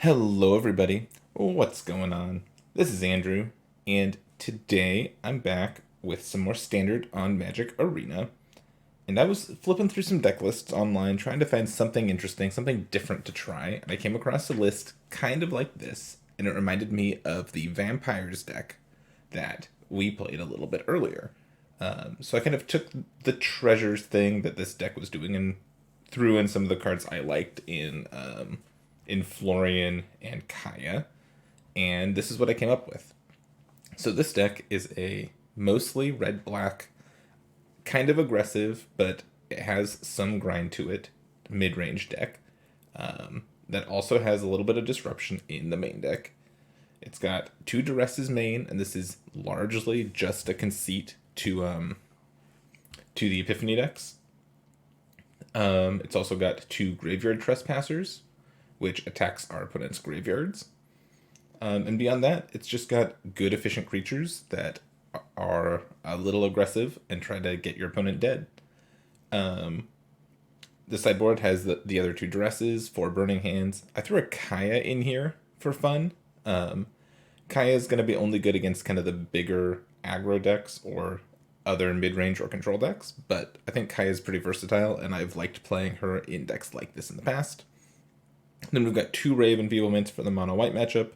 Hello, everybody. What's going on? This is Andrew, and today I'm back with some more standard on Magic Arena. And I was flipping through some deck lists online trying to find something interesting, something different to try, and I came across a list kind of like this, and it reminded me of the Vampires deck that we played a little bit earlier. So I kind of took the treasures thing that this deck was doing and threw in some of the cards I liked in Florian and Kaya, and this is what I came up with. So this deck is a mostly red black, kind of aggressive, but it has some grind to it. Mid-range deck that also has a little bit of disruption in the main deck. It's got two Duresses main, and this is largely just a conceit to the Epiphany decks. It's also got two Graveyard Trespassers, which attacks our opponent's graveyards. And beyond that, it's just got good, efficient creatures that are a little aggressive and try to get your opponent dead. The sideboard has the other two Duresses, four Burning Hands. I threw a Kaya in here for fun. Kaya is going to be only good against kind of the bigger aggro decks or other mid-range or control decks, but I think Kaya is pretty versatile, and I've liked playing her in decks like this in the past. Then we've got two Rave Enfeeblements for the mono white matchup.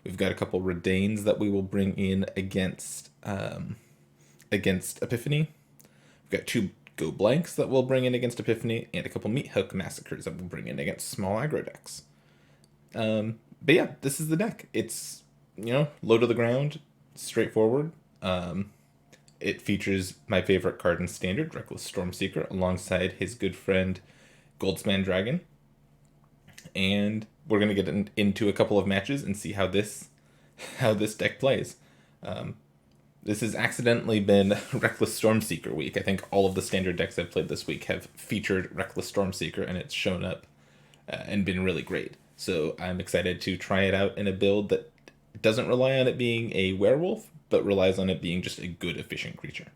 We've got a couple Redains that we will bring in against Epiphany. We've got two Go Blanks that we'll bring in against Epiphany, and a couple Meat Hook Massacres that we'll bring in against small aggro decks. But yeah, this is the deck. It's, low to the ground, straightforward. It features my favorite card in Standard, Reckless Stormseeker, alongside his good friend Goldspan Dragon. And we're gonna get into a couple of matches and see how this deck plays. This has accidentally been Reckless Stormseeker week. I think all of the standard decks I've played this week have featured Reckless Stormseeker, and it's shown up and been really great. So I'm excited to try it out in a build that doesn't rely on it being a werewolf, but relies on it being just a good, efficient creature.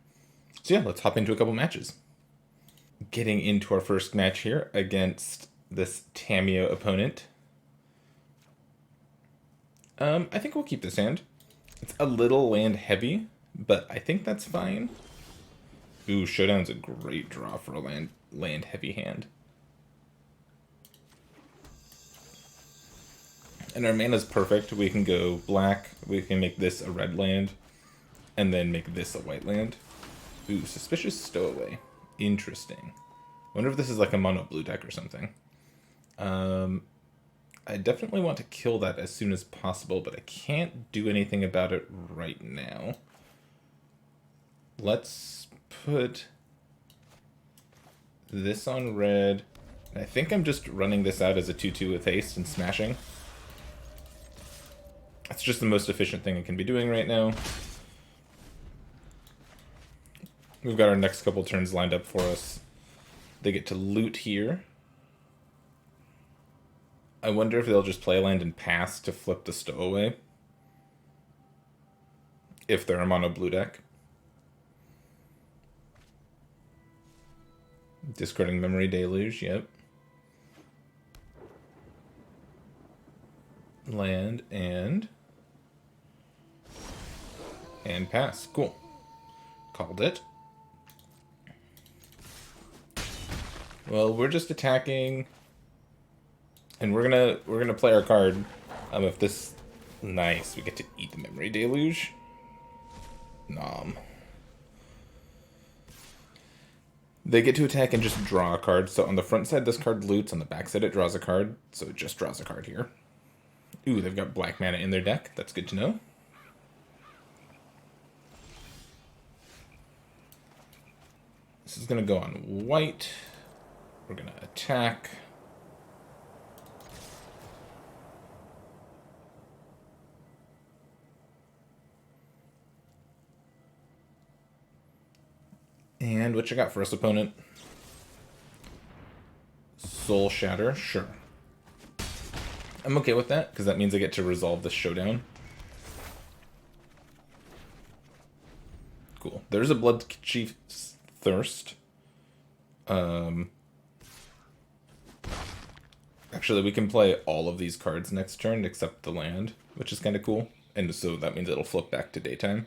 So yeah, let's hop into a couple matches. Getting into our first match here against this Tamiyo opponent. I think we'll keep this hand. It's a little land heavy, but I think that's fine. Ooh, Showdown's a great draw for a land heavy hand. And our mana's perfect. We can go black, we can make this a red land, and then make this a white land. Ooh, Suspicious Stowaway. Interesting. Wonder if this is like a mono blue deck or something. I definitely want to kill that as soon as possible, but I can't do anything about it right now. Let's put this on red. I think I'm just running this out as a 2-2 with haste and smashing. That's just the most efficient thing I can be doing right now. We've got our next couple turns lined up for us. They get to loot here. I wonder if they'll just play land and pass to flip the Stowaway. If they're a mono blue deck. Discarding Memory Deluge, yep. Land and pass. Cool. Called it. Well, we're just attacking, and we're gonna play our card. If this, nice, we get to eat the Memory Deluge. Nom. They get to attack and just draw a card. So on the front side, this card loots. On the back side, it draws a card. So it just draws a card here. Ooh, they've got black mana in their deck. That's good to know. This is gonna go on white. We're gonna attack. And what you got for us, opponent? Soul Shatter, sure. I'm okay with that, because that means I get to resolve this showdown. Cool. There's a Blood Chief's Thirst. Actually, we can play all of these cards next turn except the land, which is kind of cool. And so that means it'll flip back to daytime.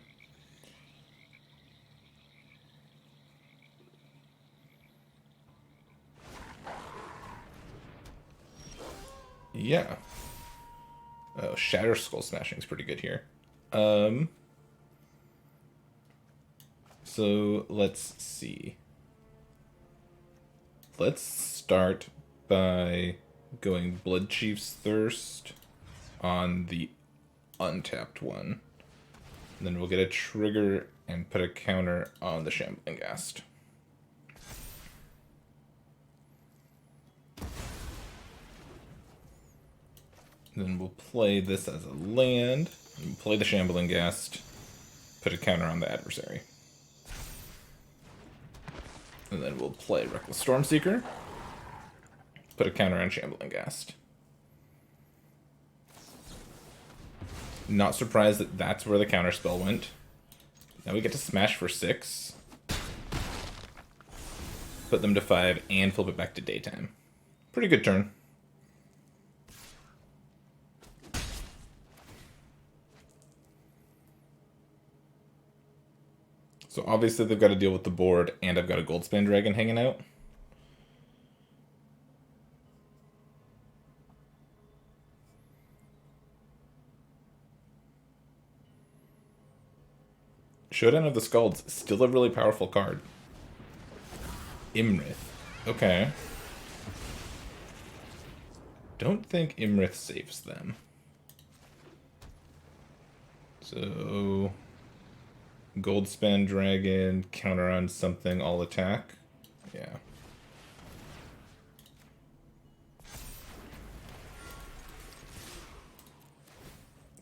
Yeah. Oh, Shatter Skull Smashing is pretty good here. So let's see. Let's start by going Blood Chief's Thirst on the untapped one. And then we'll get a trigger and put a counter on the Shambling Ghast. Then we'll play this as a land, and play the Shambling Ghast, put a counter on the adversary. And then we'll play Reckless Stormseeker, put a counter on Shambling Ghast. Not surprised that that's where the counter spell went. Now we get to smash for 6. Put them to 5 and flip it back to daytime. Pretty good turn. So obviously they've got to deal with the board, and I've got a Goldspan Dragon hanging out. Showdown of the Skalds, still a really powerful card. Imrith. Okay. Don't think Imrith saves them. So... Goldspan Dragon, counter on something, all attack. Yeah.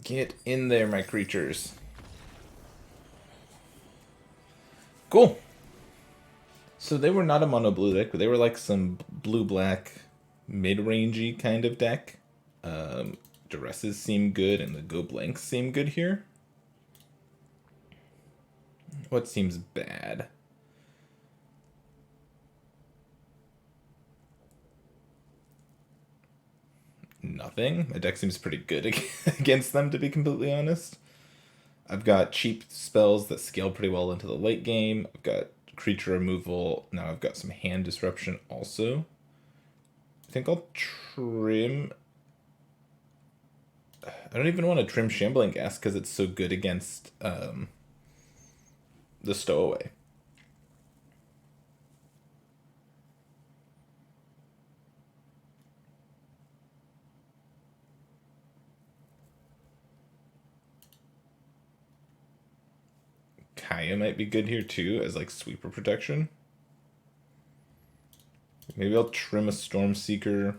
Get in there, my creatures. Cool. So they were not a mono blue deck, but they were like some blue-black mid-rangey kind of deck. Duresses seem good, and the Go Blanks seem good here. What seems bad? Nothing. My deck seems pretty good against them, to be completely honest. I've got cheap spells that scale pretty well into the late game. I've got creature removal. Now I've got some hand disruption also. I think I'll trim... I don't even want to trim Shambling Ghast because it's so good against the Stowaway. Kaya might be good here too as like sweeper protection. Maybe I'll trim a Stormseeker.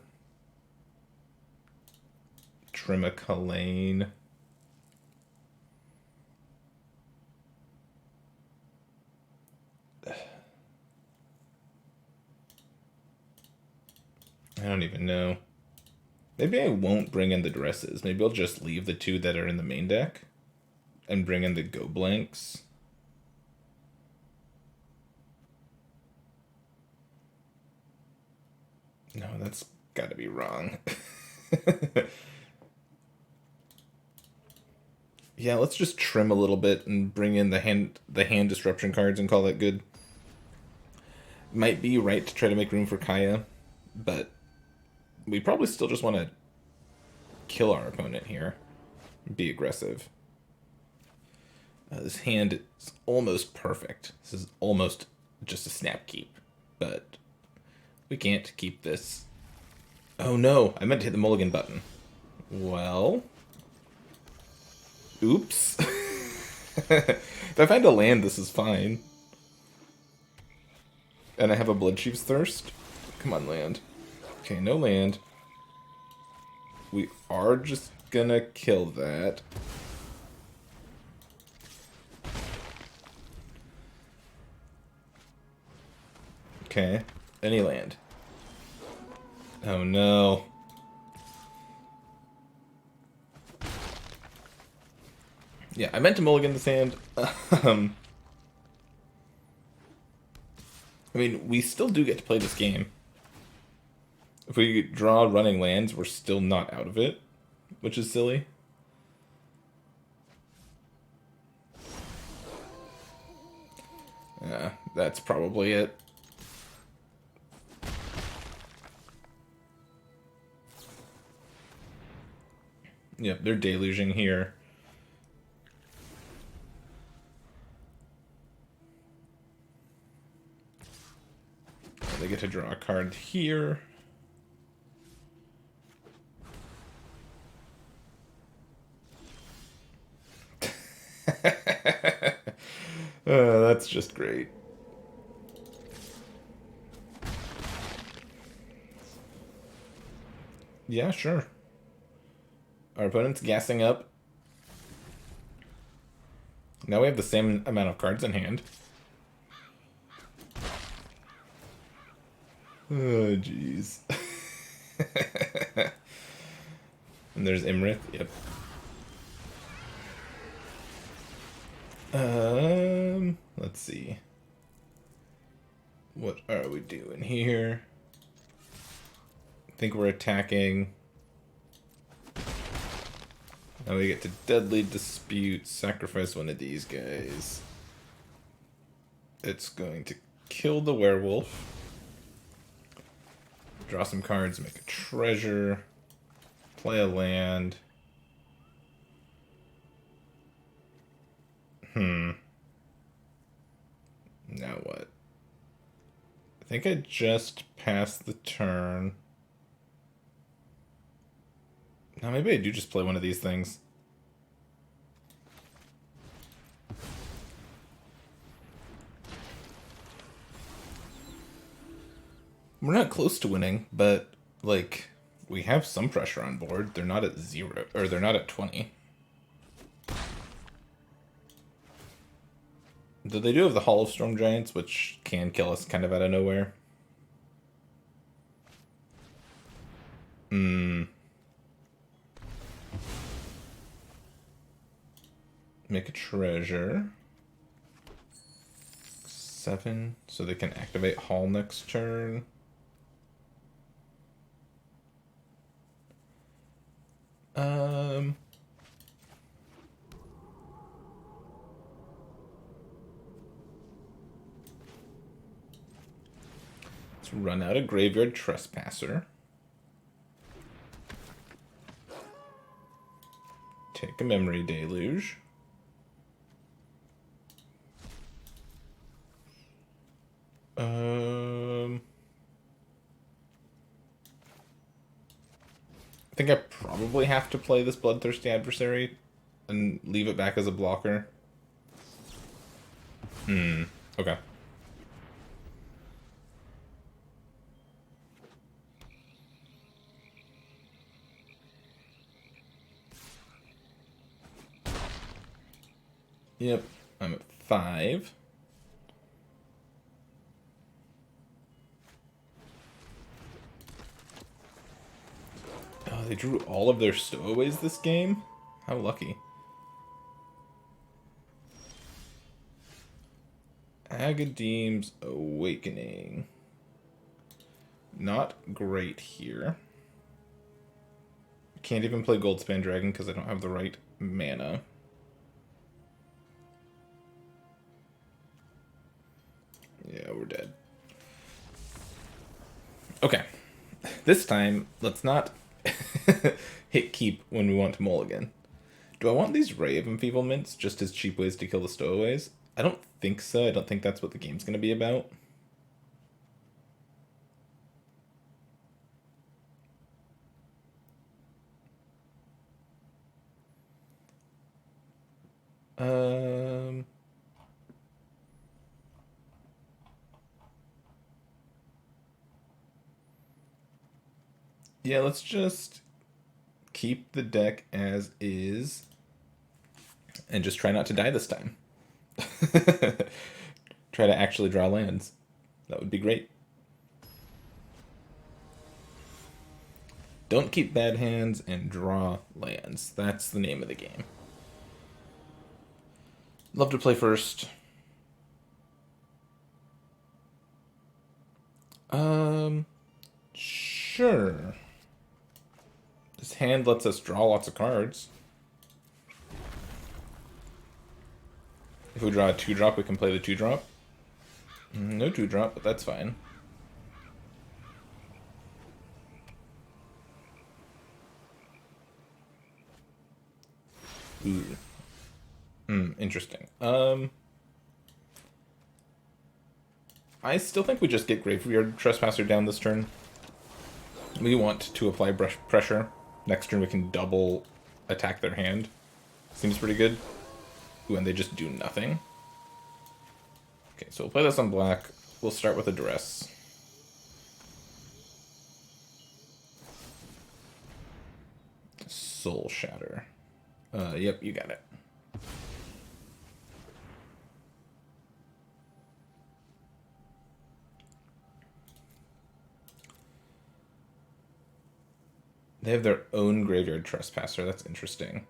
Trim a Kalane. I don't even know. Maybe I won't bring in the Duresses. Maybe I'll just leave the 2 that are in the main deck and bring in the Go Blanks. No, that's gotta be wrong. Yeah, let's just trim a little bit and bring in the hand disruption cards and call that good. Might be right to try to make room for Kaya, but we probably still just want to kill our opponent here. Be aggressive. This hand is almost perfect. This is almost just a snap keep, but we can't keep this. Oh no, I meant to hit the mulligan button. Well... Oops. If I find a land, this is fine. And I have a Blood Chief's Thirst. Come on, land. Okay, no land. We are just gonna kill that. Okay, any land. Oh no. Yeah, I meant to mulligan this hand. I mean, we still do get to play this game. If we draw running lands, we're still not out of it, which is silly. Yeah, that's probably it. Yep, they're deluging here. They get to draw a card here. That's just great. Yeah, sure. Our opponent's gassing up. Now we have the same amount of cards in hand. Oh, jeez. And there's Imrith. Yep. Let's see. What are we doing here? I think we're attacking. Now we get to Deadly Dispute, sacrifice one of these guys. It's going to kill the werewolf. Draw some cards, make a treasure, play a land. Now what? I think I just passed the turn. Now maybe I do just play one of these things. We're not close to winning, but, like, we have some pressure on board. They're not at 0, or they're not at 20. Though they do have the Hall of Storm Giants, which can kill us kind of out of nowhere. Make a treasure. 7, so they can activate Hall next turn. Let's run out a Graveyard Trespasser. Take a Memory Deluge. I think I probably have to play this Bloodthirsty Adversary and leave it back as a blocker. Okay. Yep, I'm at 5. Oh, they drew all of their stowaways this game? How lucky. Agadeem's Awakening. Not great here. Can't even play Goldspan Dragon because I don't have the right mana. Yeah, we're dead. Okay. This time, let's not hit keep when we want to mulligan. Do I want these Ray of Enfeeblements just as cheap ways to kill the stowaways? I don't think so. I don't think that's what the game's going to be about. Yeah, let's just keep the deck as is and just try not to die this time. Try to actually draw lands. That would be great. Don't keep bad hands and draw lands. That's the name of the game. Love to play first. Sure. This hand lets us draw lots of cards. If we draw a 2-drop, we can play the 2-drop. No 2-drop, but that's fine. Ooh. Interesting. I still think we just get Graveyard Trespasser down this turn. We want to apply brush pressure. Next turn we can double attack their hand. Seems pretty good. Ooh, and they just do nothing. Okay, so we'll play this on black. We'll start with a Duress. Soul Shatter. Yep, you got it. They have their own Graveyard Trespasser. That's interesting.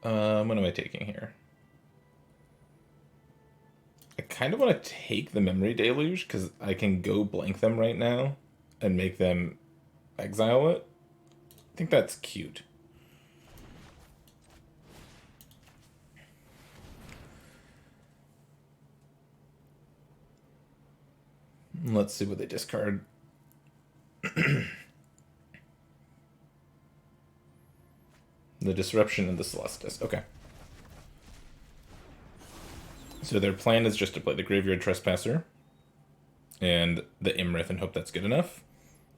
What am I taking here? I kind of want to take the Memory Deluge, because I can go blank them right now and make them exile it. I think that's cute. Let's see what they discard. The Disruption and the Celestis. Okay. So their plan is just to play the Graveyard Trespasser and the Imrith and hope that's good enough.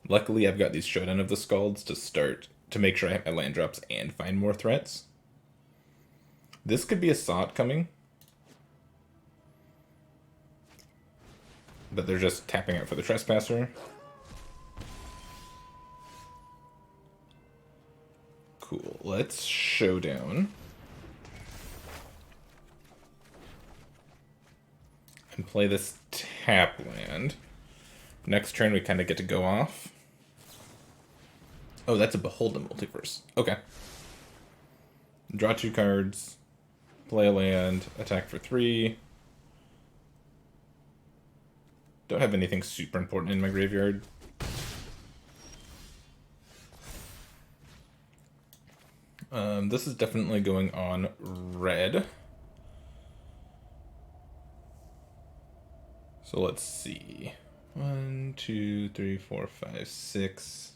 Luckily, I've got these Showdown of the Scalds to start to make sure I have my land drops and find more threats. This could be a Sot coming. But they're just tapping out for the Trespasser. Cool. Let's Showdown. And play this tap land. Next turn we kind of get to go off. Oh, that's a Beholden Multiverse. Okay. Draw 2 cards. Play a land. Attack for 3. Don't have anything super important in my graveyard. This is definitely going on red. So let's see. 1, 2, 3, 4, 5, 6.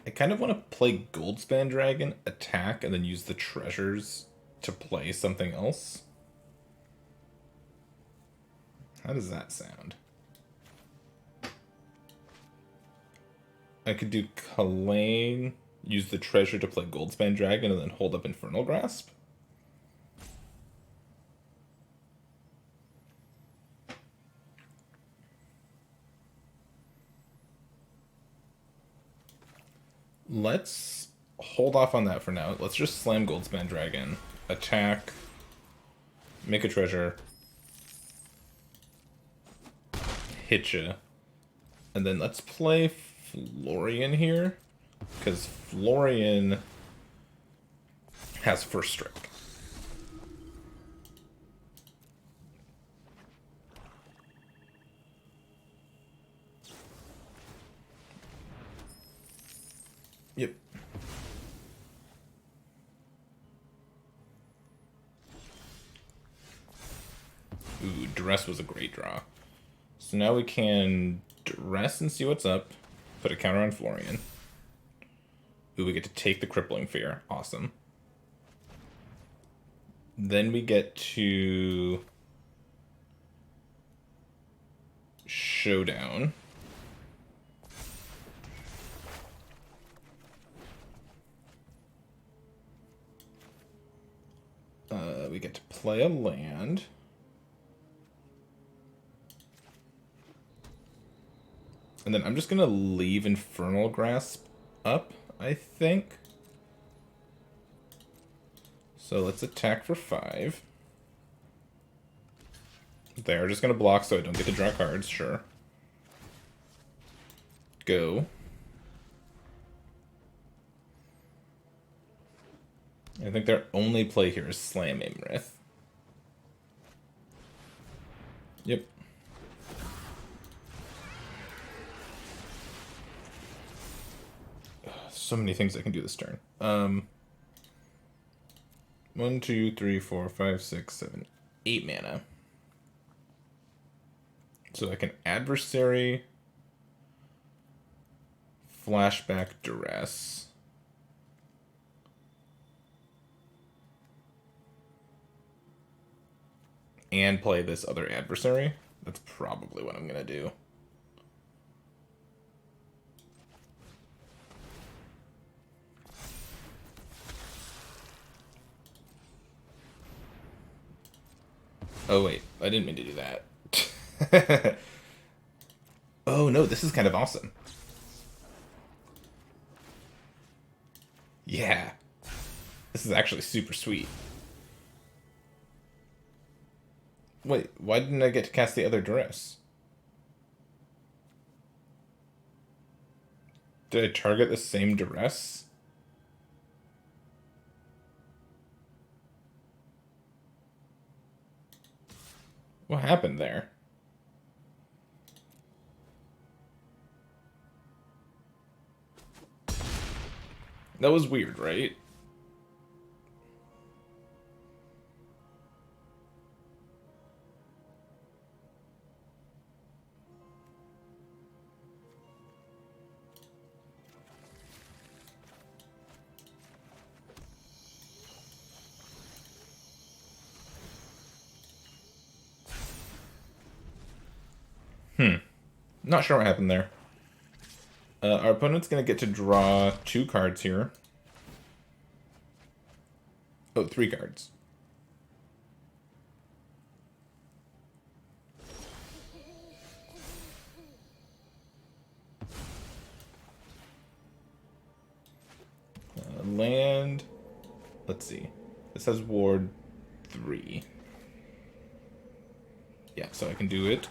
I kind of want to play Goldspan Dragon, attack, and then use the treasures to play something else. How does that sound? I could do Kalane, use the treasure to play Goldspan Dragon, and then hold up Infernal Grasp. Let's hold off on that for now. Let's just slam Goldspan Dragon, attack, make a treasure, hit ya, and then let's play Florian here, because Florian has first strike. Yep. Ooh, Duress was a great draw. So now we can Duress and see what's up. Put a counter on Florian. Ooh, we get to take the Crippling Fear. Awesome. Then we get to Showdown. We get to play a land. And then I'm just going to leave Infernal Grasp up, I think. So let's attack for 5. They're just going to block so I don't get to draw cards, sure. Go. I think their only play here is Slam Imrith. Yep. so many things I can do this turn. 1, 2, 3, 4, 5, 6, 7, 8 mana. So I can adversary, flashback, duress. And play this other adversary. That's probably what I'm going to do. Oh, wait. I didn't mean to do that. Oh, no. This is kind of awesome. Yeah. This is actually super sweet. Wait, why didn't I get to cast the other duress? Did I target the same duress? What happened there? That was weird, right? Not sure what happened there. Our opponent's going to get to draw 2 cards here. Oh, 3 cards. Land. Let's see. This has ward 3. Yeah, so I can do it.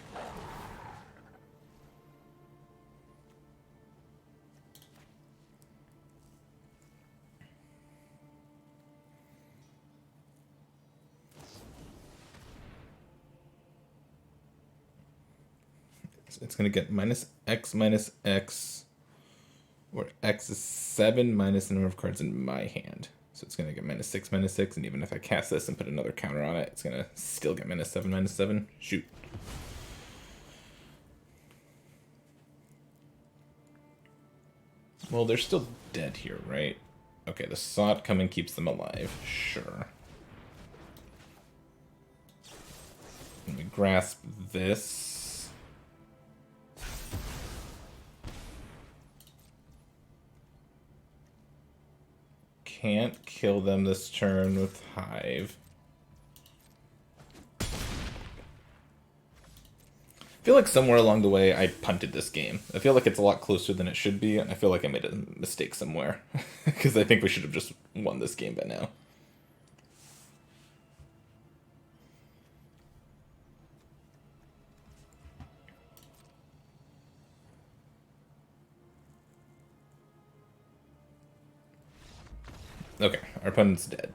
It's going to get minus X, where X is 7 minus the number of cards in my hand. So it's going to get minus 6, and even if I cast this and put another counter on it, it's going to still get minus 7. Shoot. Well, they're still dead here, right? Okay, the sod coming keeps them alive. Sure. Let me grasp this. Can't kill them this turn with Hive. I feel like somewhere along the way I punted this game. I feel like it's a lot closer than it should be, and I feel like I made a mistake somewhere. Because I think we should have just won this game by now. Okay, our opponent's dead.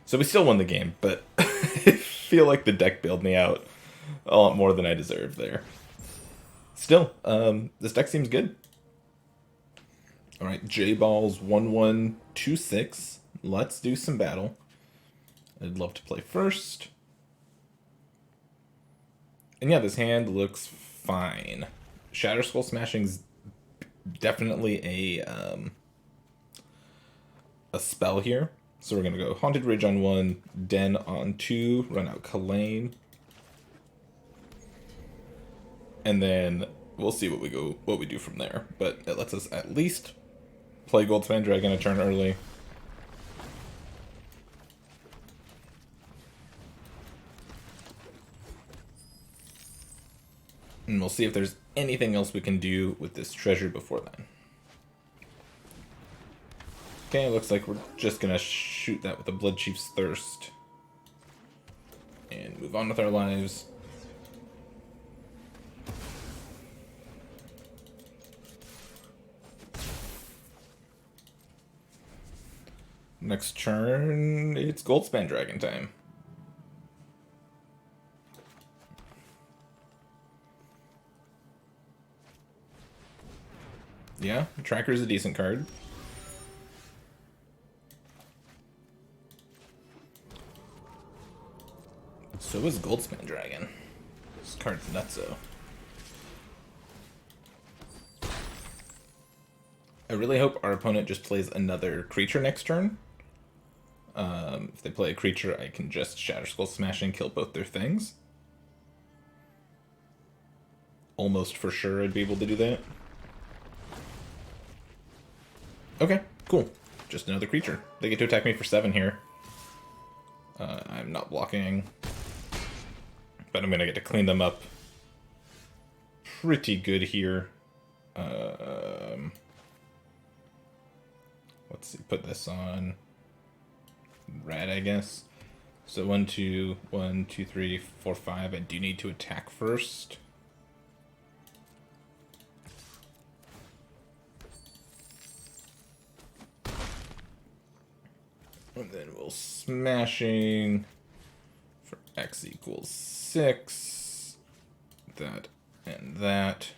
So we still won the game, but I feel like the deck bailed me out a lot more than I deserved there. Still, this deck seems good. Alright, J-Balls 1126. Let's do some battle. I'd love to play first. And yeah, this hand looks fine. Shatter Skull Smashing's definitely a spell here. So we're going to go Haunted Ridge on 1, Den on 2, run out Kalane. And then we'll see what we do from there. But it lets us at least play Goldspan Dragon a turn early. And we'll see if there's anything else we can do with this treasure before then. Okay, looks like we're just gonna shoot that with the Blood Chief's Thirst. And move on with our lives. Next turn, it's Goldspan Dragon time. Yeah, Tracker's a decent card. So is Goldspan Dragon. This card's nutso. I really hope our opponent just plays another creature next turn. If they play a creature, I can just Shatter Skull Smash and kill both their things. Almost for sure I'd be able to do that. Okay, cool. Just another creature. They get to attack me for 7 here. I'm not blocking. But I'm going to get to clean them up pretty good here. Let's see, put this on red, I guess. So 1, 2, 1, 2, 3, 4, 5. I do need to attack first. And then we'll smashing for x equals 6. That and that.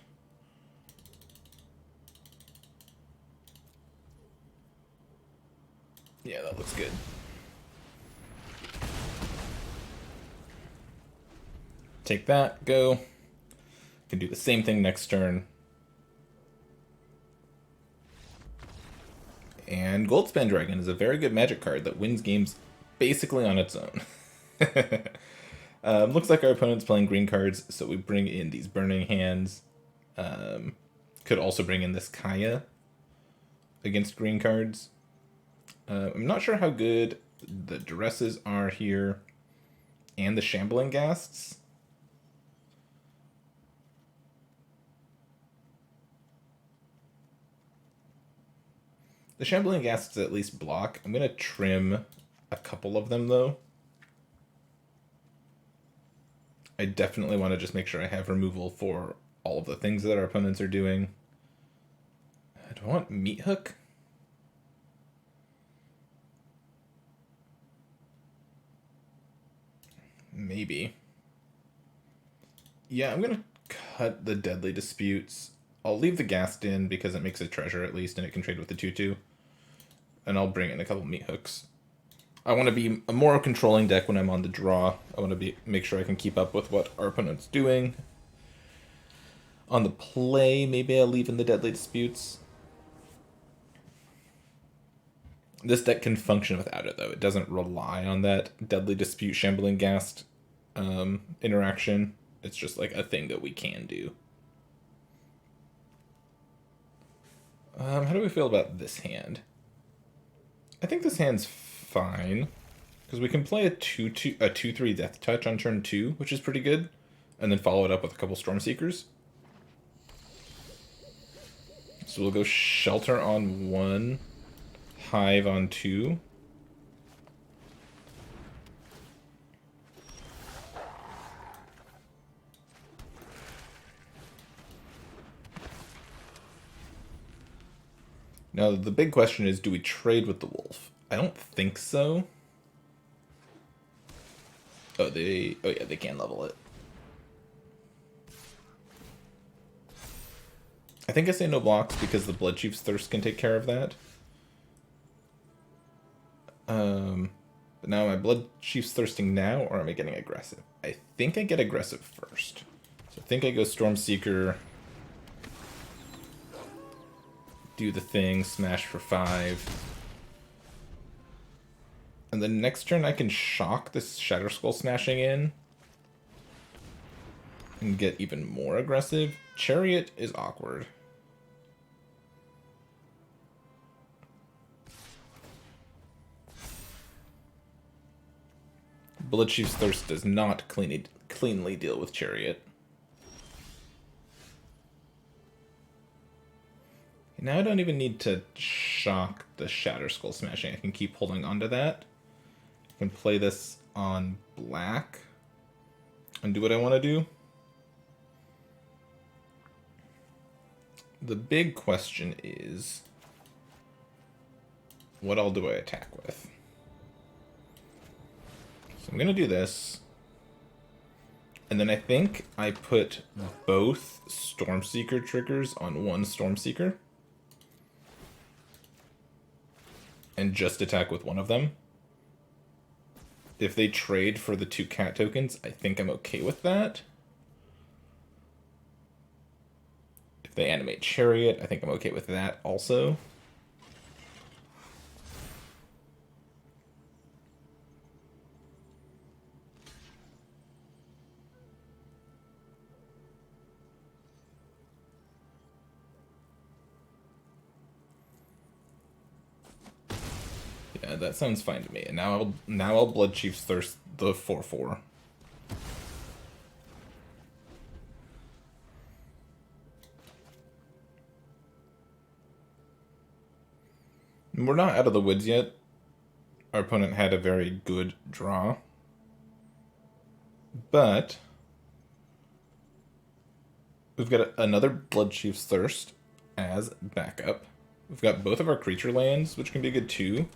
Yeah, that looks good. Take that, go. Can do the same thing next turn. And Goldspan Dragon is a very good Magic card that wins games basically on its own. Looks like our opponent's playing green cards, so we bring in these Burning Hands. Could also bring in this Kaya against green cards. I'm not sure how good the Duresses are here, and the Shambling Ghasts. The Shambling Ghasts at least block. I'm going to trim a couple of them, though. I definitely want to just make sure I have removal for all of the things that our opponents are doing. Do I want Meat Hook? Maybe. Yeah, I'm going to cut the Deadly Disputes. I'll leave the Ghast in because it makes a treasure at least, and it can trade with the 2/2. And I'll bring in a couple Meat Hooks. I want to be a more controlling deck when I'm on the draw. I want to make sure I can keep up with what our opponent's doing. On the play, maybe I'll leave in the Deadly Disputes. This deck can function without it, though. It doesn't rely on that Deadly Dispute Shambling Ghast interaction. It's just like a thing that we can do. How do we feel about this hand? I think this hand's fine, because we can play a 2/3 Death Touch on turn 2, which is pretty good, and then follow it up with a couple Stormseekers. So we'll go Shelter on 1, Hive on 2. Now, the big question is, do we trade with the wolf? I don't think so. Oh, yeah, they can level it. I think I say no blocks because the Bloodchief's Thirst can take care of that. But now, am I Bloodchief's Thirsting now, or am I getting aggressive? I think I get aggressive first. So I think I go Stormseeker. Do the thing, smash for 5. And then next turn I can shock this Shatter Skull smashing in. And get even more aggressive. Chariot is awkward. Bloodchief's Thirst does not cleanly deal with Chariot. Now I don't even need to shock the Shatter Skull smashing. I can keep holding onto that. I can play this on black and do what I want to do. The big question is, what all do I attack with? So I'm going to do this. And then I think I put both Stormseeker triggers on one Stormseeker. And just attack with one of them. If they trade for the 2 cat tokens, I think I'm okay with that. If they animate Chariot, I think I'm okay with that also. Yeah, that sounds fine to me. And now I'll Blood Chief's Thirst the 4/4. We're not out of the woods yet. Our opponent had a very good draw. But we've got another Blood Chief's Thirst as backup. We've got both of our creature lands, which can be good too.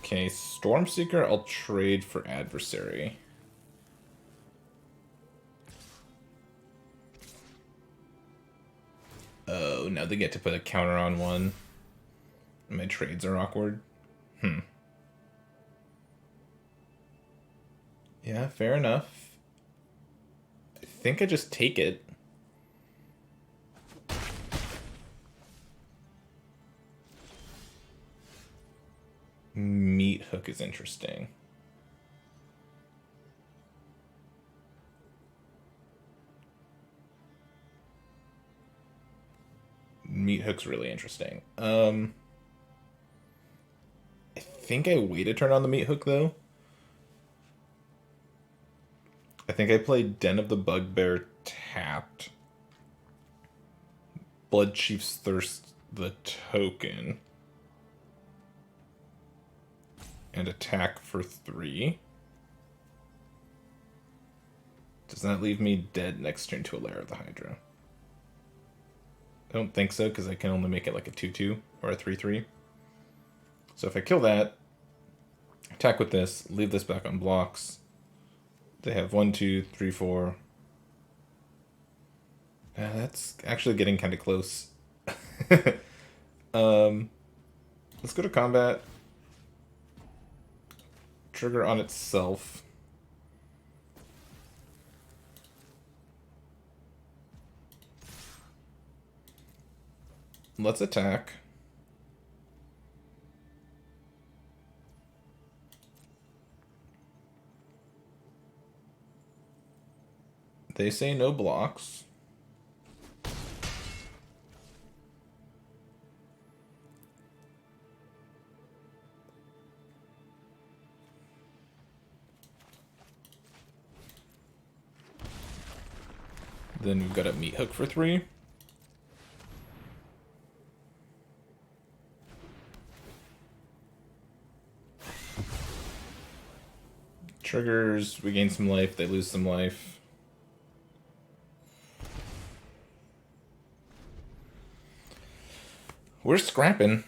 Okay, Stormseeker, I'll trade for Adversary. Oh, now they get to put a counter on one. My trades are awkward. Yeah, fair enough. I think I just take it. Meat Hook is interesting. Meat Hook's really interesting. I think I wait a turn on the Meat Hook, though. I think I played Den of the Bugbear tapped. Blood Chief's Thirst the token. And attack for 3. Does that leave me dead next turn to a Lair of the Hydra? I don't think so, because I can only make it like a 2/2 or a 3/3. So if I kill that, attack with this, leave this back on blocks. They have 1, 2, 3, 4. That's actually getting kind of close. Let's go to combat. Trigger on itself. Let's attack. They say no blocks. Then we've got a Meat Hook for 3. Triggers, we gain some life, they lose some life. We're scrapping.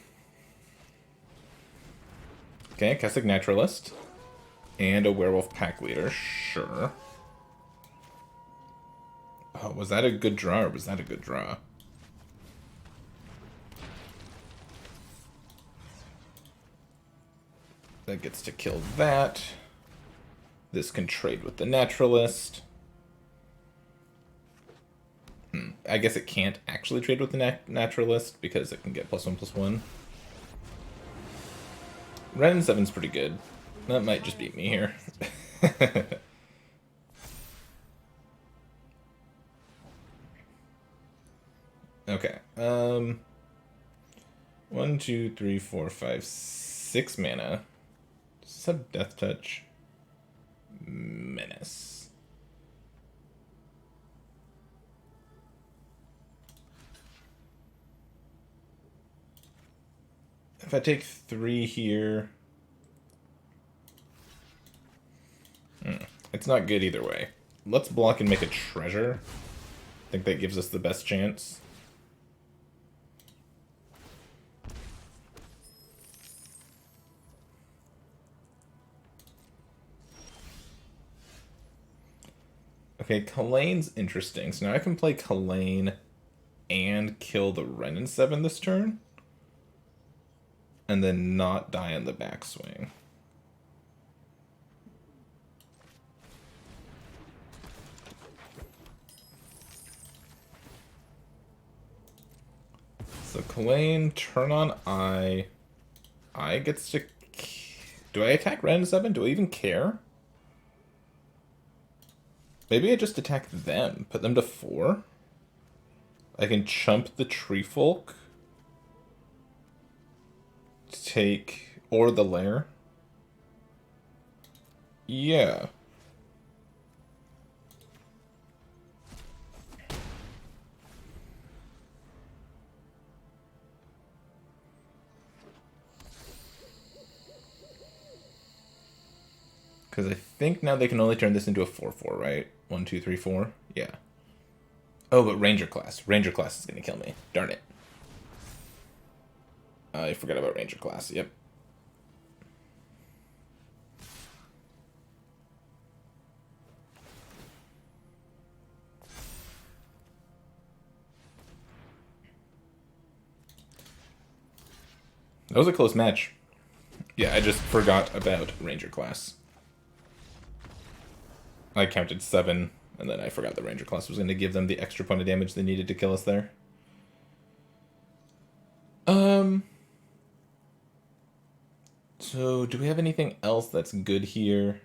Okay, Kessig Naturalist. And a Werewolf Pack Leader, sure. Oh, was that a good draw or was that a good draw? That gets to kill that. This can trade with the Naturalist. I guess it can't actually trade with the Naturalist because it can get +1/+1. Ren 7's pretty good. That might just beat me here. Okay. 1, 2, 3, 4, 5, 6 mana. Does this have Death Touch? Menace. If I take 3 here... it's not good either way. Let's block and make a treasure. I think that gives us the best chance. Okay, Kalane's interesting. So now I can play Kalane and kill the Renin 7 this turn. And then not die on the backswing. So Kalane, turn on I. I gets to... Do I attack red and 7? Do I even care? Maybe I just attack them. Put them to 4. I can chump the tree folk. Take... Or the lair. Yeah. Because I think now they can only turn this into a 4/4, right? 1, 2, 3, 4. Yeah. Oh, but Ranger class. Ranger class is going to kill me. Darn it. I forgot about Ranger class. Yep. That was a close match. Yeah, I just forgot about Ranger class. I counted 7, and then I forgot the Ranger class was going to give them the extra point of damage they needed to kill us there. So, do we have anything else that's good here?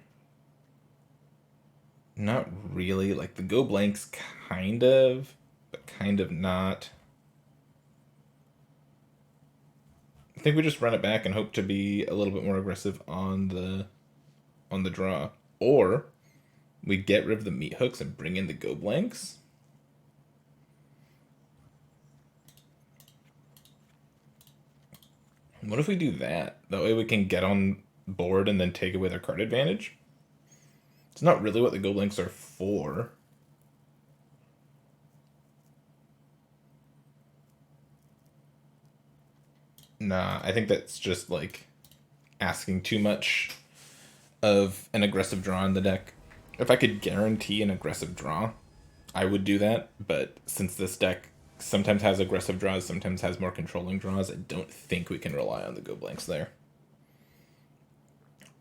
Not really. Like, the go blanks kind of, but kind of not. I think we just run it back and hope to be a little bit more aggressive on the draw. Or we get rid of the meat hooks and bring in the go blanks. What if we do that? That way we can get on board and then take away their card advantage. It's not really what the go blanks are for. Nah, I think that's just like asking too much of an aggressive draw in the deck. If I could guarantee an aggressive draw, I would do that. But since this deck sometimes has aggressive draws, sometimes has more controlling draws, I don't think we can rely on the go blanks there.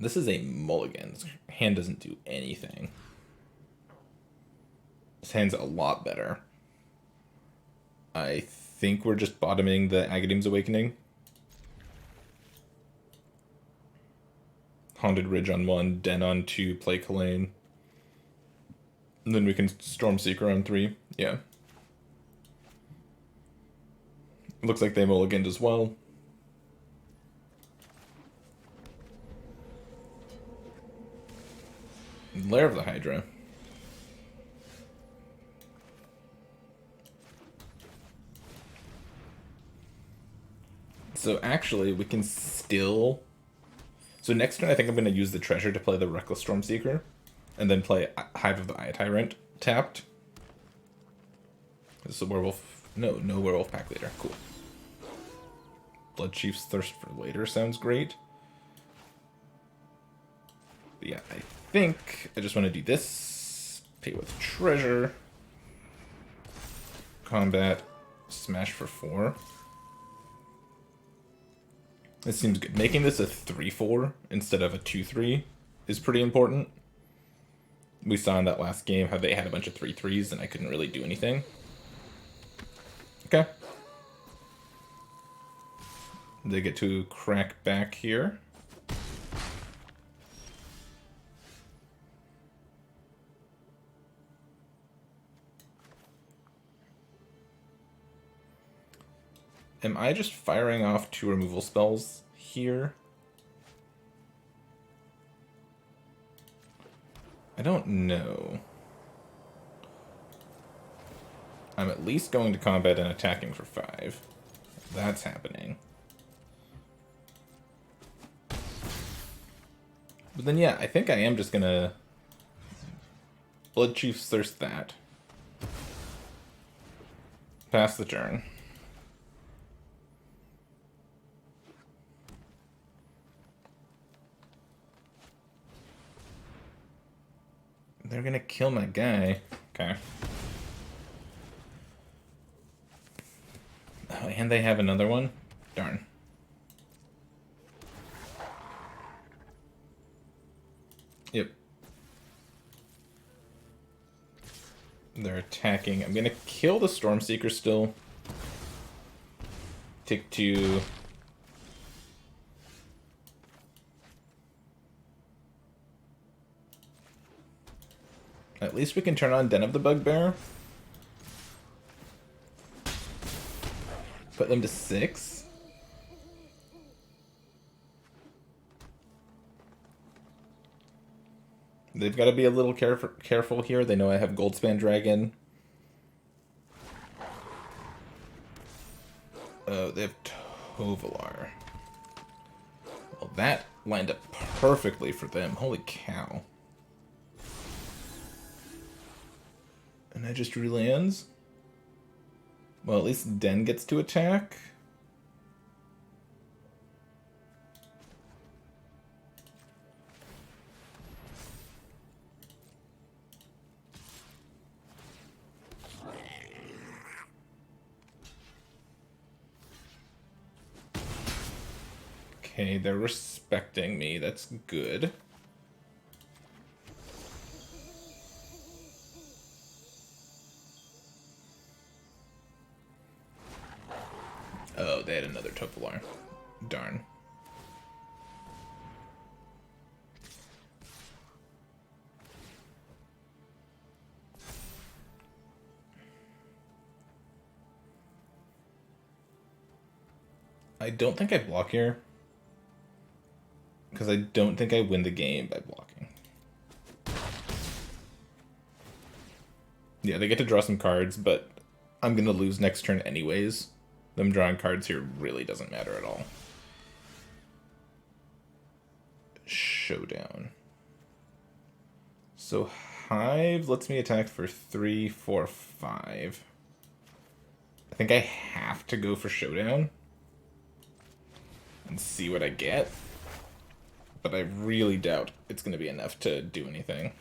This is a mulligan. This hand doesn't do anything. This hand's a lot better. I think we're just bottoming the Agadeem's Awakening. Haunted Ridge on 1, Den on 2, play Kalane. And then we can Stormseeker on 3. Yeah. Looks like they mulliganed as well. Lair of the Hydra. So actually, we can still... So next turn, I think I'm going to use the treasure to play the Reckless Stormseeker, and then play Hive of the Eye Tyrant tapped. This is a werewolf. No werewolf pack leader. Cool. Blood Chief's Thirst for Later sounds great. But yeah, I think I just want to do this. Pay with treasure. Combat. Smash for 4. This seems good. Making this a 3/4 instead of a 2/3 is pretty important. We saw in that last game how they had a bunch of 3/3s and I couldn't really do anything. Okay. They get to crack back here. Am I just firing off 2 removal spells here? I don't know. I'm at least going to combat and attacking for 5. That's happening. But then yeah, I think I am just gonna Blood Chief's Thirst that. Pass the turn. They're gonna kill my guy. Okay. Oh, and they have another one? Darn. Yep. They're attacking. I'm gonna kill the Stormseeker still. Tick 2. At least we can turn on Den of the Bugbear. Put them to 6. They've got to be a little careful here. They know I have Goldspan Dragon. Oh, they have Tovolar. Well, that lined up perfectly for them. Holy cow. And that just relands. Well, at least Den gets to attack. Okay, they're respecting me. That's good. Oh, they had another Tovolar. Darn. I don't think I block here. Because I don't think I win the game by blocking. Yeah, they get to draw some cards, but I'm going to lose next turn anyways. Them drawing cards here really doesn't matter at all. Showdown. So Hive lets me attack for 3, 4, 5. I think I have to go for Showdown and see what I get. But I really doubt it's going to be enough to do anything.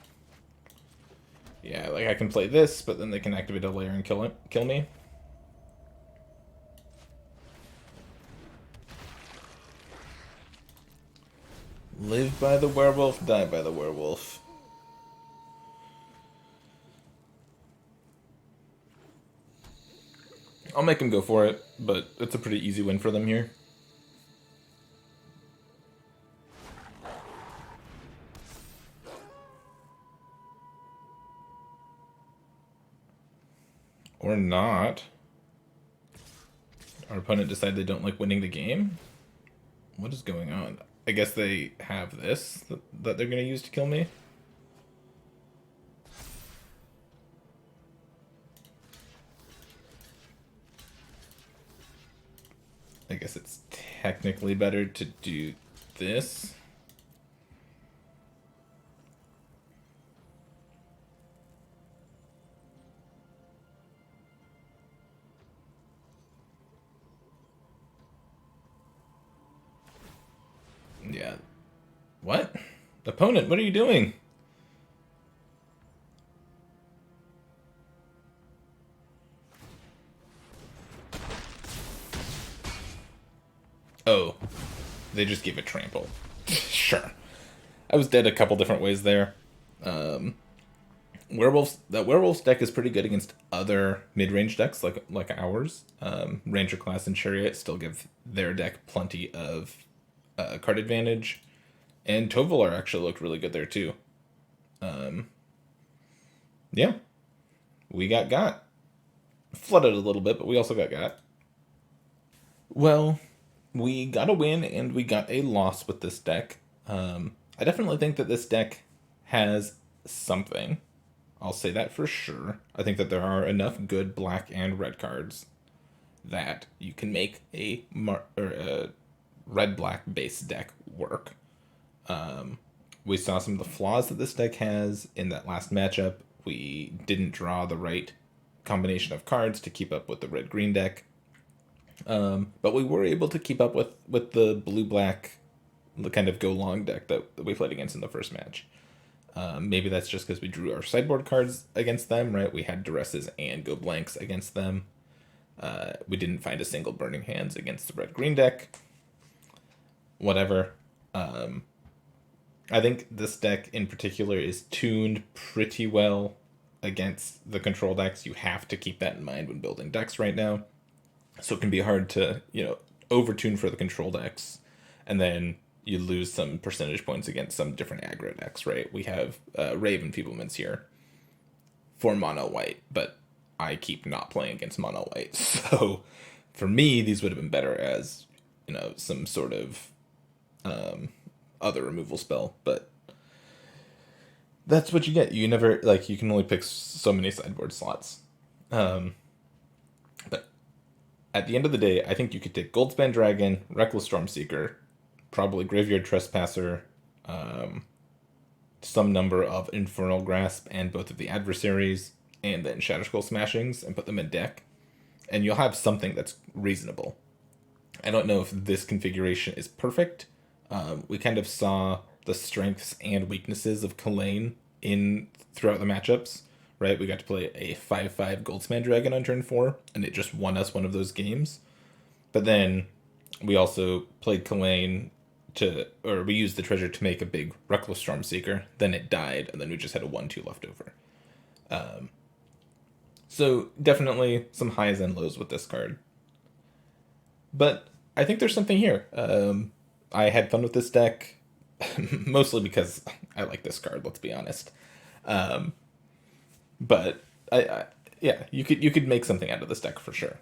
Yeah, like I can play this, but then they can activate a layer and kill me. Live by the werewolf, die by the werewolf. I'll make him go for it, but it's a pretty easy win for them here. Or not. Our opponent decided they don't like winning the game? What is going on? I guess they have this that they're going to use to kill me. I guess it's technically better to do this. Yeah. What? Opponent, what are you doing? Oh. They just gave a trample. Sure. I was dead a couple different ways there. Werewolves. That Werewolves deck is pretty good against other mid-range decks like ours. Ranger class and Chariot still give their deck plenty of card advantage, and Tovolar actually looked really good there too. Yeah, we got flooded a little bit, but we also got. Well, we got a win and we got a loss with this deck. I definitely think that this deck has something. I'll say that for sure. I think that there are enough good black and red cards that you can make a red-black base deck work. We saw some of the flaws that this deck has in that last matchup. We didn't draw the right combination of cards to keep up with the red-green deck. But we were able to keep up with the blue-black, the kind of go-long deck that we played against in the first match. Maybe that's just because we drew our sideboard cards against them, right? We had Duresses and Go Blanks against them. We didn't find a single Burning Hands against the red-green deck. Whatever. I think this deck in particular is tuned pretty well against the control decks. You have to keep that in mind when building decks right now. So it can be hard to, overtune for the control decks, and then you lose some percentage points against some different aggro decks, right? We have Raven Feeblements here for mono white, but I keep not playing against mono white. So for me, these would have been better as, some sort of other removal spell, but that's what you get. You never, like, you can only pick so many sideboard slots. But at the end of the day, I think you could take Goldspan Dragon, Reckless Stormseeker, probably Graveyard Trespasser, some number of Infernal Grasp and both of the adversaries, and then Shatterskull Smashings, and put them in deck. And you'll have something that's reasonable. I don't know if this configuration is perfect. We kind of saw the strengths and weaknesses of Kalane in throughout the matchups, right? We got to play a 5/5 Goldspan Dragon on turn 4, and it just won us one of those games. But then we also played Kalane or we used the treasure to make a big Reckless Stormseeker. Then it died, and then we just had a 1/2 left over. So definitely some highs and lows with this card. But I think there's something here. I had fun with this deck, mostly because I like this card. Let's be honest. But yeah, you could make something out of this deck for sure.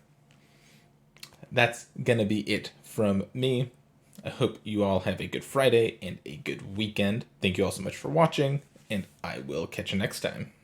That's gonna be it from me. I hope you all have a good Friday and a good weekend. Thank you all so much for watching, and I will catch you next time.